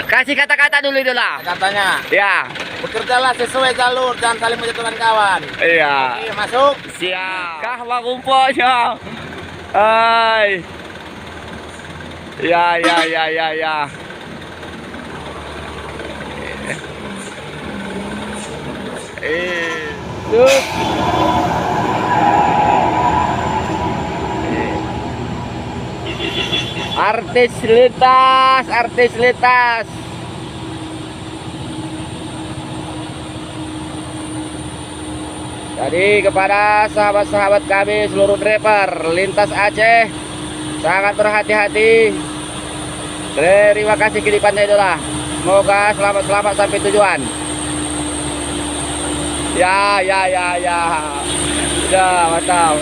Kasih kata-kata dulu idola. Katanya, Ya. bekerjalah sesuai jalur, jangan saling menjatuhkan kawan. Iya. Oke, masuk. Siap. Kahwa kumpulnya. Hai. Ya, ya, ya, ya, ya. Tuh. Artis lintas, artis lintas. Jadi kepada sahabat-sahabat kami seluruh driver lintas Aceh, sangat berhati-hati. Terima kasih kirimannya idola. Semoga selamat-selamat sampai tujuan. Ya, ya, ya, ya. Ya, mantap.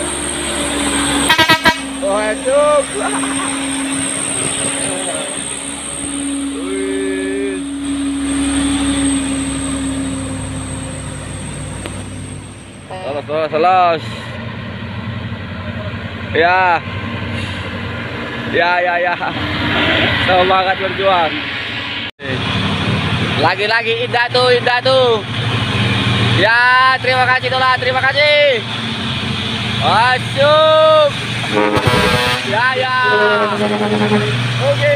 Waduh. Selos. Ya. Ya, ya, ya. Semangat berjuang. Lagi-lagi indah tuh. Ya, terima kasih Dola, terima kasih. Masuk. Ya, ya. Oke.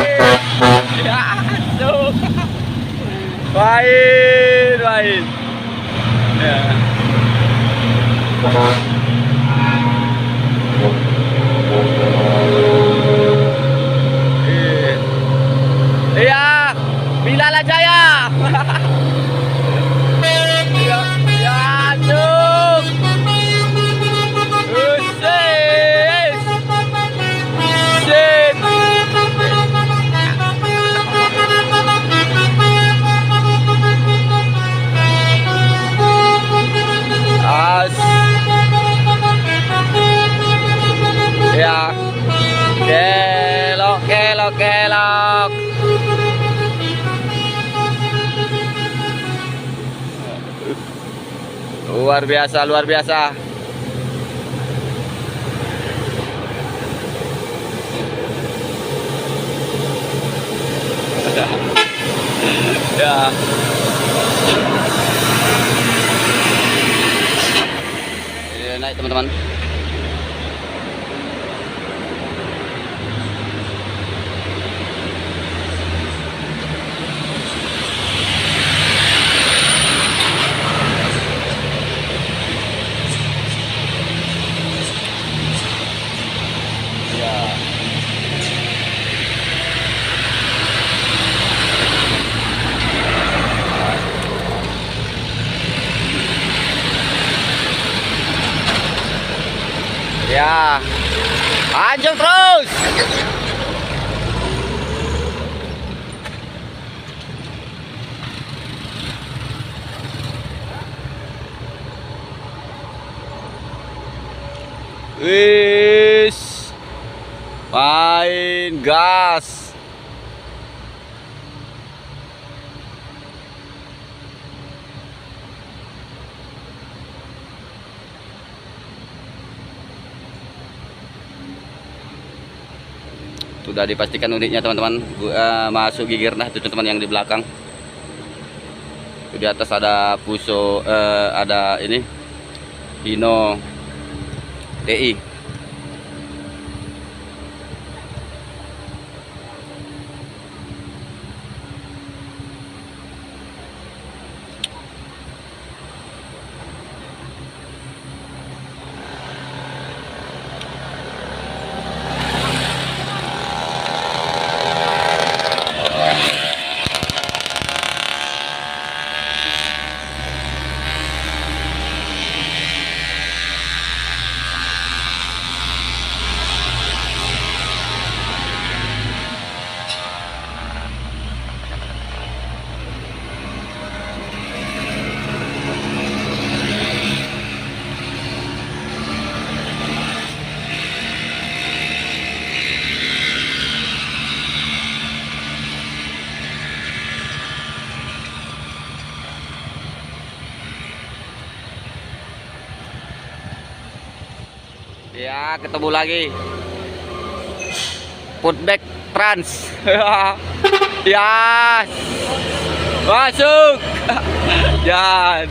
Ya, masuk. Baik. Ya. Iya, Bilal Jaya. Ya, cuk. Usis. Sit. As. Ya. Kelok. Luar biasa. Ya. Ini naik teman-teman. Ya, anjing terus. Wis, main gas. Sudah dipastikan unitnya teman-teman, masuk gigir nah itu teman-teman yang di belakang. Di atas ada Puso, ada ini Hino TI. Ya, ketemu lagi. Putback Trans. Ya. Masuk. Yan.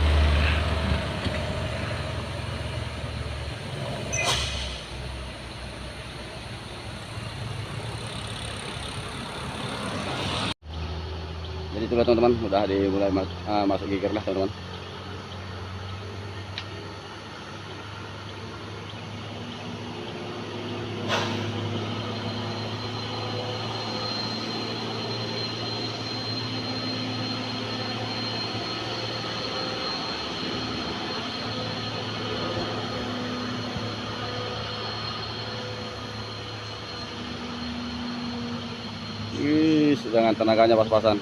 Jadi itulah teman-teman, udah dimulai masuk giger lah teman-teman. Dengan tenaganya pas-pasan.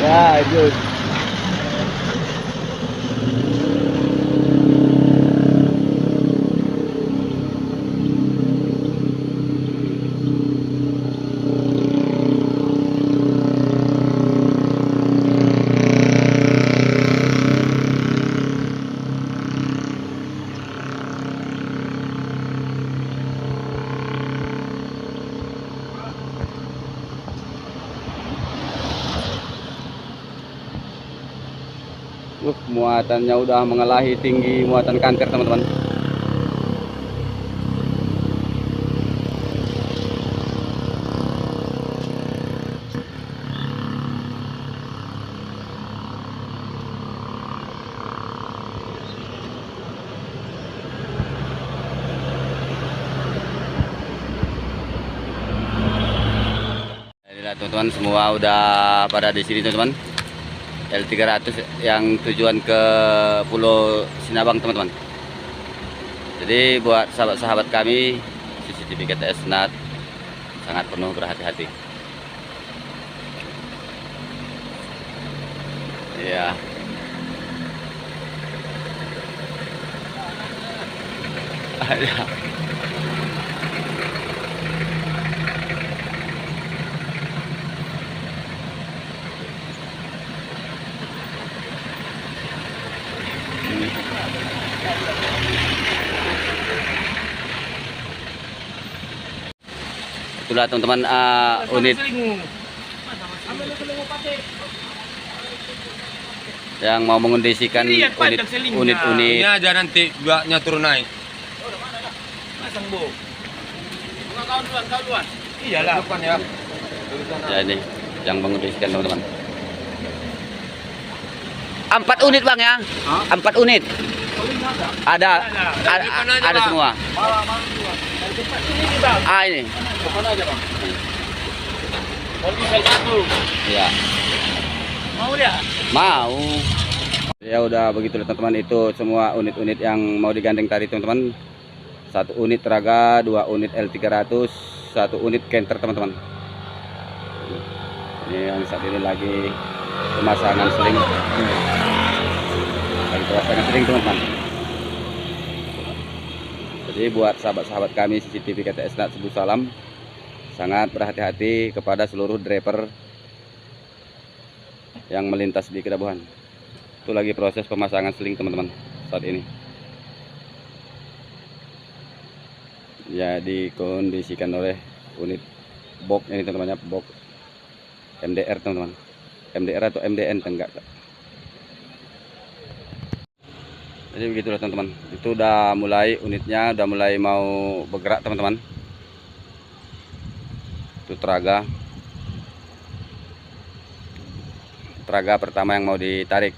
Ya, itu. Muatannya udah mengelahi tinggi muatan kanker teman-teman. Inilah teman-teman, semua udah pada di sini teman-teman. L300 yang tujuan ke Pulau Sinabang teman-teman. Jadi buat sahabat-sahabat kami, CCTV KTS NAT sangat penuh berhati-hati. Ya. Ada. Itulah teman-teman unit yang mau mengondisikan unit-unit. Ini aja nanti guanya turun naik. Masang bu. Kau duluan. Iyalah. Ya. Ya ini yang mengondisikan teman-teman. 4 unit bang ya? 4 unit. Ada semua. Ini. Kemana aja bang? Kalau bisa satu. Ya. Mau dia? Mau. Ya udah begitu teman-teman, itu semua unit-unit yang mau digandeng tadi teman-teman. 1 unit Traga, 2 unit L300, 1 unit Canter teman-teman. Ini yang saat ini lagi pemasangan seling. Lagi pemasangan seling teman-teman. Jadi buat sahabat-sahabat kami CCTV KTS NAT Sebu Salam, sangat berhati-hati kepada seluruh driver yang melintas di Kedabuhan. Itu lagi proses pemasangan seling teman-teman saat ini. Ya dikondisikan oleh unit box ini teman-teman, box MDR teman-teman. MDR atau MDN enggak. Jadi begitulah teman-teman. Itu udah mulai unitnya udah mulai mau bergerak teman-teman. Itu Traga pertama yang mau ditarik.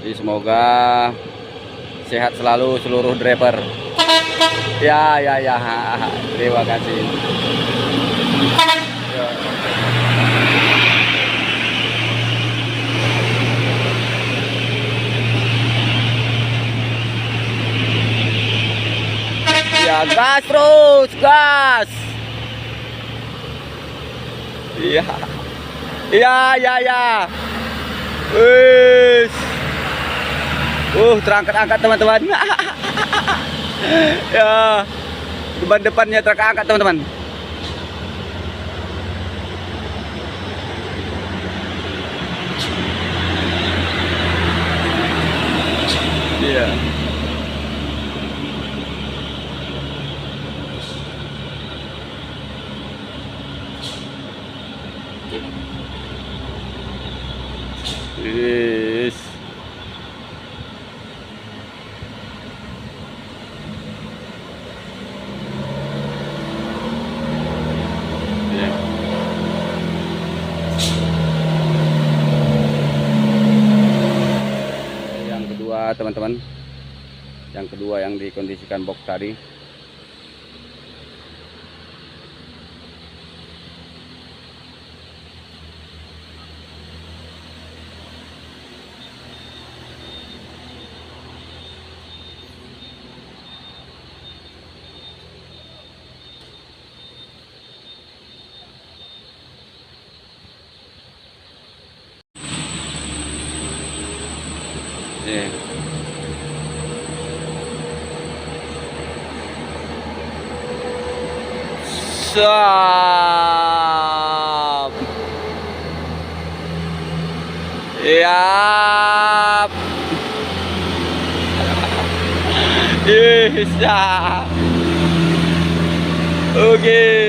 Jadi semoga sehat selalu seluruh driver. Ya. Terima kasih. Ya, gas terus, gas. Iya. Iya, iya, iya. Wis. Terangkat-angkat teman-teman. Ya. Ban depannya terangkat teman-teman. Iya. Yes. Ya. Yang kedua teman-teman, yang kedua yang dikondisikan box tadi. Nih. Siap. Siap. Siap. Oke.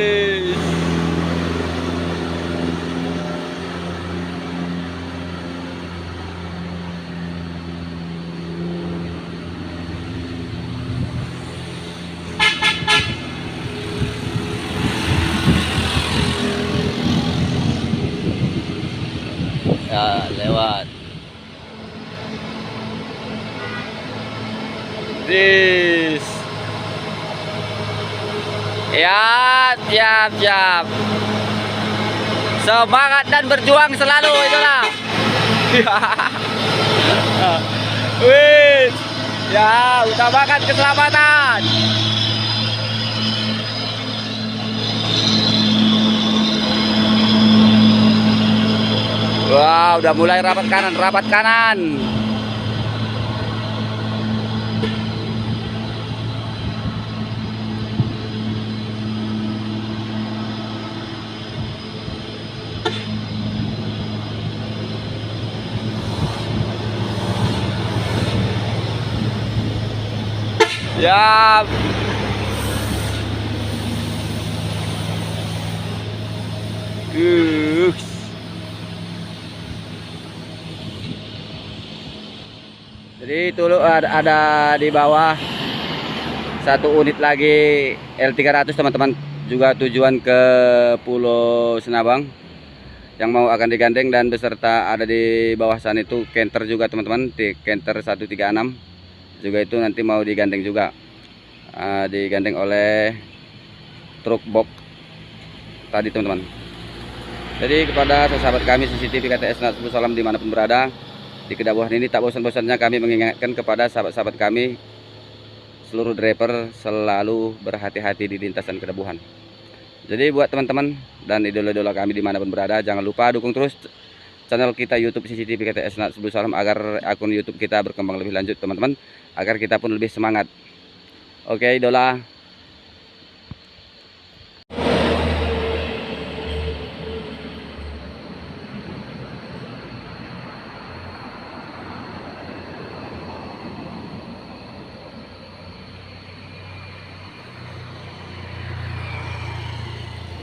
Ya, lewat. This. Ya, siap, siap. Semangat dan berjuang selalu itulah. Wih. Ya, utamakan keselamatan. Wah, udah mulai rapat kanan, rapat kanan. Ya. Jadi itu ada di bawah satu unit lagi L300 teman-teman, juga tujuan ke Pulau Senabang yang mau akan digandeng, dan beserta ada di bawah sana itu Canter juga teman-teman, di Canter 136 juga itu nanti mau digandeng juga, digandeng oleh truk box tadi teman-teman. Jadi kepada sahabat kami CCTV KTS Nasrul Salam dimanapun berada di Kedabuhan ini, tak bosan-bosannya kami mengingatkan kepada sahabat-sahabat kami seluruh driver selalu berhati-hati di lintasan Kedabuhan. Jadi buat teman-teman dan idola-idola kami dimanapun berada, jangan lupa dukung terus channel kita YouTube CCTV KTS Nasrul Salam agar akun YouTube kita berkembang lebih lanjut teman-teman, agar kita pun lebih semangat. Oke idola.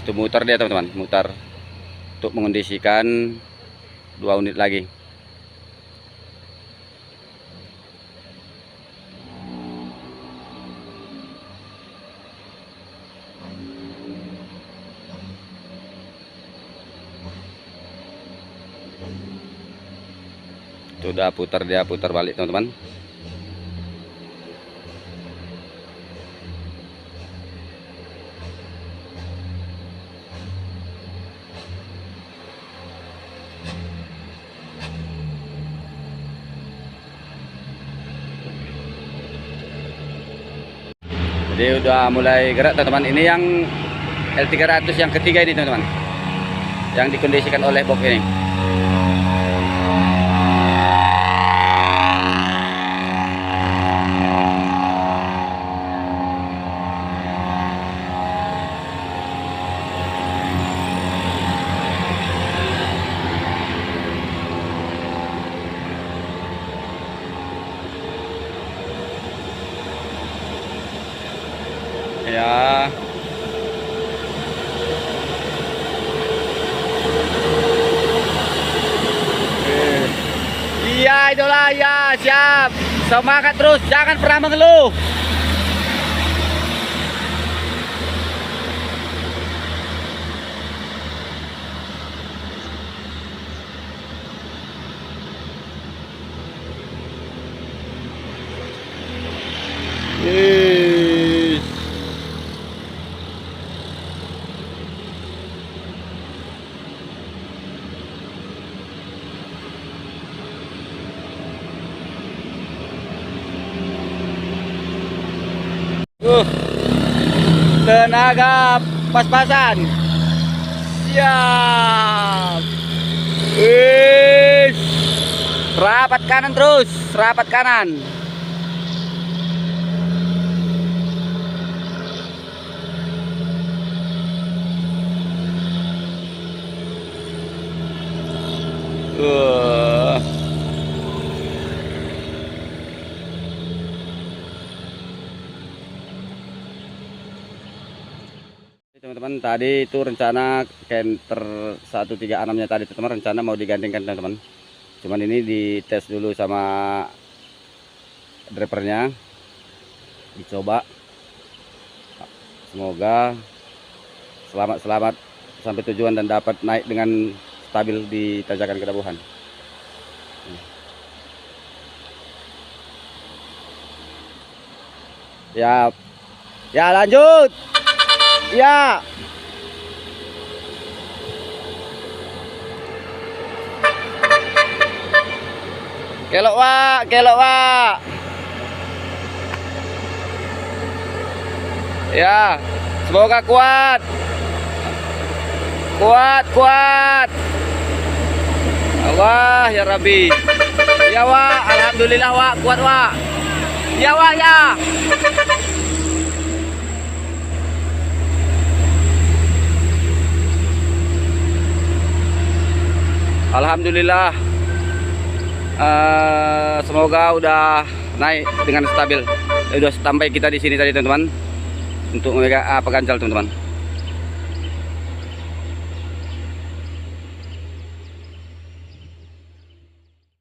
Itu muter dia teman-teman, muter untuk mengondisikan 2 unit lagi. Sudah putar, dia putar balik teman-teman. Jadi udah mulai gerak teman-teman. Ini yang L300 yang ketiga ini teman-teman. yang dikondisikan oleh box ini. Ya. Iya idola ya, siap. Semangat terus, jangan pernah mengeluh. Yes. Tenaga pas-pasan. Siap. Wis. Rapat kanan terus, rapat kanan. Teman-teman, tadi itu rencana Canter 136-nya tadi teman-teman rencana mau digandingkan teman-teman. Cuman ini dites dulu sama drivernya. Dicoba. Semoga selamat-selamat sampai tujuan dan dapat naik dengan stabil di tanjakan Kedabuhan. Ya. Ya, lanjut. Ya. Kelok Wak, kelok Wak. Ya, semoga kuat. Kuat. Allah ya Rabbi. Ya Wak, alhamdulillah Wak, kuat Wak. Ya Wak ya. Alhamdulillah. Semoga udah naik dengan stabil. Udah sampai kita di sini tadi teman-teman. Untuk pegancal teman-teman.